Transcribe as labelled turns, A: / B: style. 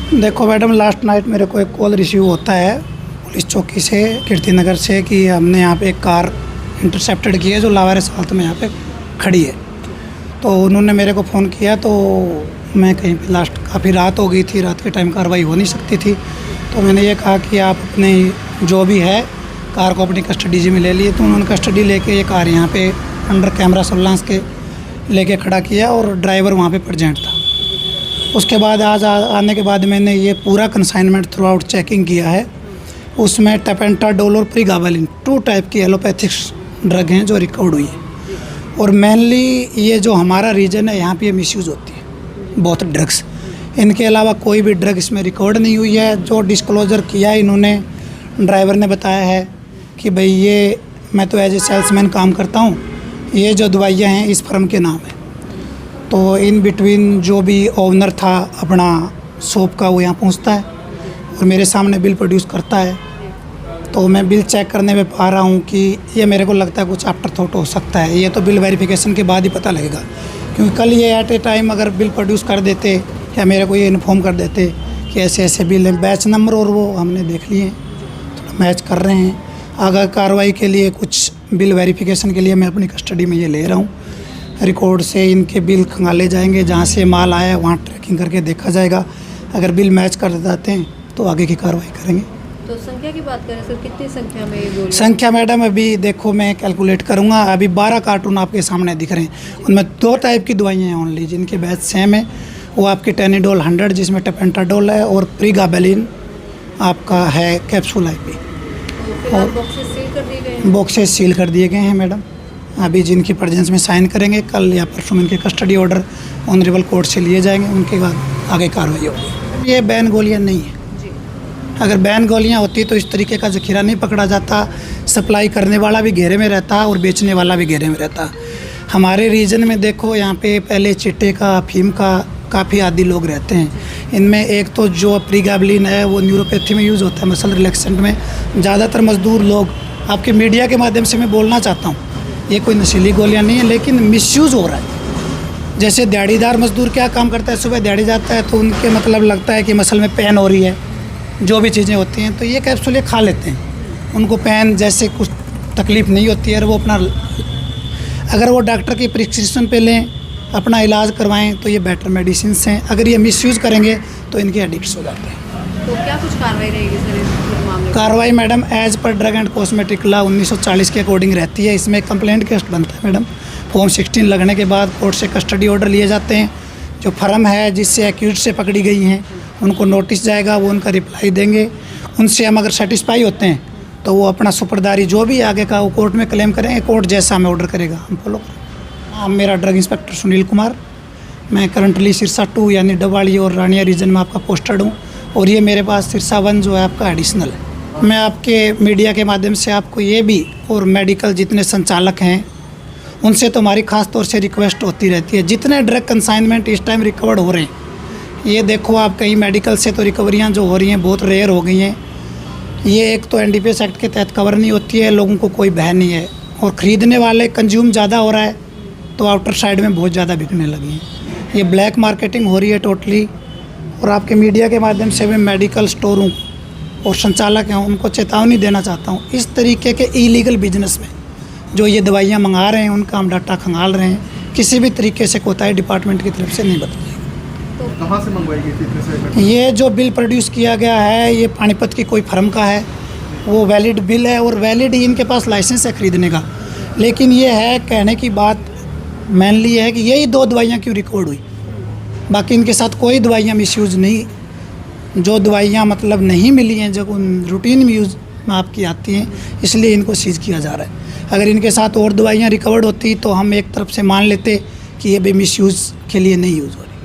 A: देखो madam, last night मेरे को एक कॉल रिसीव होता है पुलिस चौकी से, कीर्तिनगर से, कि हमने यहाँ पे एक कार इंटरसेप्टेड की है जो लावारिस हालत में यहाँ पे खड़ी है। तो उन्होंने मेरे को फ़ोन किया, तो मैं कहीं पे लास्ट काफ़ी रात हो गई थी, रात के टाइम कार्रवाई हो नहीं सकती थी। तो मैंने ये कहा कि आप अपने जो भी है कार को अपनी कस्टडी में ले लिए। तो उन्होंने कस्टडी लेके ये कार यहाँ पे अंडर कैमरा सर्विलांस के लेके खड़ा किया और ड्राइवर वहाँ पे प्रेजेंट था। उसके बाद आज आने के बाद मैंने ये पूरा कंसाइनमेंट थ्रू आउट चेकिंग किया है। उसमें टेपेंटाडोल और प्रीगाबालिन 2 टाइप की एलोपैथिक्स ड्रग हैं जो रिकवर्ड हुई है। और मेनली ये जो हमारा रीजन है यहाँ पे मिसयूज़ होती है बहुत ड्रग्स। इनके अलावा कोई भी ड्रग इसमें रिकॉर्ड नहीं हुई है। जो डिस्क्लोज़र किया है इन्होंने, ड्राइवर ने बताया है कि भाई ये मैं तो एज ए सेल्समैन काम करता हूँ, ये जो दवाइयाँ हैं इस फर्म के नाम है। तो इन बिटवीन जो भी ओनर था अपना शॉप का, वो यहाँ पहुँचता है और मेरे सामने बिल प्रोड्यूस करता है। तो मैं बिल चेक करने में पा रहा हूँ कि ये मेरे को लगता है कुछ आफ्टर थॉट हो सकता है। ये तो बिल वेरिफिकेशन के बाद ही पता लगेगा, क्योंकि कल ये एट ए टाइम अगर बिल प्रोड्यूस कर देते या मेरे को ये इन्फॉर्म कर देते कि ऐसे ऐसे बिल हैं, बैच नंबर और वो हमने देख लिए, थोड़ा मैच कर रहे हैं। आगे कार्रवाई के लिए कुछ बिल वेरिफिकेशन के लिए मैं अपनी कस्टडी में ये ले रहा हूँ। रिकॉर्ड से इनके बिल खंगाले जाएंगे, जहाँ से माल आया है वहाँ ट्रैकिंग करके देखा जाएगा। अगर बिल मैच कर जाते हैं तो आगे की कार्रवाई करेंगे।
B: तो संख्या की बात करें सर, कितनी संख्या में ये गोली?
A: संख्या मैडम अभी देखो मैं कैलकुलेट करूँगा। अभी 12 कार्टून आपके सामने दिख रहे हैं। उनमें 2 टाइप की दवाइयाँ हैं ओनली जिनके बैच सेम है। वो आपकी टेनिडोल 100 जिसमें टेपेंटाडोल है और प्रीगाबेलिन आपका है कैप्सूल IP।
B: और
A: बॉक्सेस सील कर दिए गए हैं मैडम। अभी जिनकी प्रेजेंस में साइन करेंगे, कल या परसों इनके कस्टडी ऑर्डर ऑनरेबल कोर्ट से लिए जाएंगे। उनके बाद आगे कार्रवाई होगी। ये बैन गोलियां नहीं है। अगर बैन गोलियां होती तो इस तरीके का जखीरा नहीं पकड़ा जाता। सप्लाई करने वाला भी घेरे में रहता और बेचने वाला भी घेरे में रहता। हमारे रीजन में देखो यहाँ पे पहले चिट्टे का, अफीम का काफ़ी आदी लोग रहते हैं। इनमें एक तो जो प्रीगाबलिन है वो न्यूरोपैथी में यूज़ होता है, मसल रिलैक्सेंट में। ज़्यादातर मजदूर लोग, आपके मीडिया के माध्यम से मैं बोलना चाहता हूँ, ये कोई नशीली गोलियाँ नहीं है, लेकिन मिसयूज़ हो रहा है। जैसे दिहाड़ीदार मजदूर क्या काम करता है, सुबह दिहाड़ी जाता है तो उनके मतलब लगता है कि मसल में पेन हो रही है, जो भी चीज़ें होती हैं, तो ये कैप्सूल ये खा लेते हैं। उनको पेन जैसे कुछ तकलीफ़ नहीं होती है। और वो अपना, अगर वो डॉक्टर की प्रिस्क्रिप्शन पे लें, अपना इलाज करवाएं तो ये बेटर मेडिसिन हैं। अगर ये मिसयूज़ करेंगे तो इनके एडिक्ट्स हो जाते हैं।
B: तो क्या कुछ कार्रवाई रहेगी सर इस मामले में?
A: कार्रवाई madam as per drug and cosmetic law 1940 के अकॉर्डिंग रहती है। इसमें कंप्लेंट केस बनता है मैडम। फॉर्म 16 लगने के बाद कोर्ट से कस्टडी ऑर्डर लिए जाते हैं। जो फर्म है जिससे एक्यूज से पकड़ी गई हैं उनको नोटिस जाएगा, वो उनका रिप्लाई देंगे। उनसे हम अगर सेटिस्फाई होते हैं तो वो अपना सुपरदारी जो भी आगे का वो कोर्ट में क्लेम करेंगे। कोर्ट जैसा हमें ऑर्डर करेगा हम फॉलो करेंगे। मेरा ड्रग इंस्पेक्टर सुनील कुमार, मैं करंटली सिरसा 2 यानी डबवाड़ी और रानिया रीजन में आपका पोस्टेड हूँ। और ये मेरे पास सिरसा 1 जो है आपका एडिशनल है। मैं आपके मीडिया के माध्यम से आपको ये भी, और मेडिकल जितने संचालक हैं उनसे तो हमारी ख़ास तौर से रिक्वेस्ट होती रहती है, जितने ड्रग कंसाइनमेंट इस टाइम रिकवर्ड हो रहे हैं, ये देखो आप कई मेडिकल से तो रिकवरियाँ जो हो रही हैं बहुत रेयर हो गई हैं। ये एक तो NDPS एक्ट के तहत कवर नहीं होती है, लोगों को कोई भय नहीं है। और ख़रीदने वाले कंज्यूम ज़्यादा हो रहा है तो आउटर साइड में बहुत ज़्यादा बिकने लगी हैं। ये ब्लैक मार्केटिंग हो रही है टोटली। और आपके मीडिया के माध्यम से मैं मेडिकल स्टोरों और संचालक हैं उनको चेतावनी देना चाहता हूँ, इस तरीके के इलीगल बिजनेस में जो ये दवाइयाँ मंगा रहे हैं उनका हम डाटा खंगाल रहे हैं। किसी भी तरीके से कोताही डिपार्टमेंट की तरफ से नहीं बताई।
C: तो कहाँ से मंगवाई गई थी?
A: ये जो बिल प्रोड्यूस किया गया है ये पानीपत की कोई फर्म का है। वो वैलिड बिल है और वैलिड ही इनके पास लाइसेंस है खरीदने का। लेकिन ये है, कहने की बात मेनली है कि यही 2 दवाइयाँ क्यों रिकॉर्ड हुई, बाकी इनके साथ कोई दवाइयाँ मिसयूज़ नहीं। जो दवाइयाँ मतलब नहीं मिली हैं, जो रूटीन में यूज़ में आपकी आती हैं, इसलिए इनको सीज किया जा रहा है। अगर इनके साथ और दवाइयाँ रिकवर्ड होती तो हम एक तरफ से मान लेते कि ये भी मिसयूज़ के लिए नहीं यूज़ हो रही।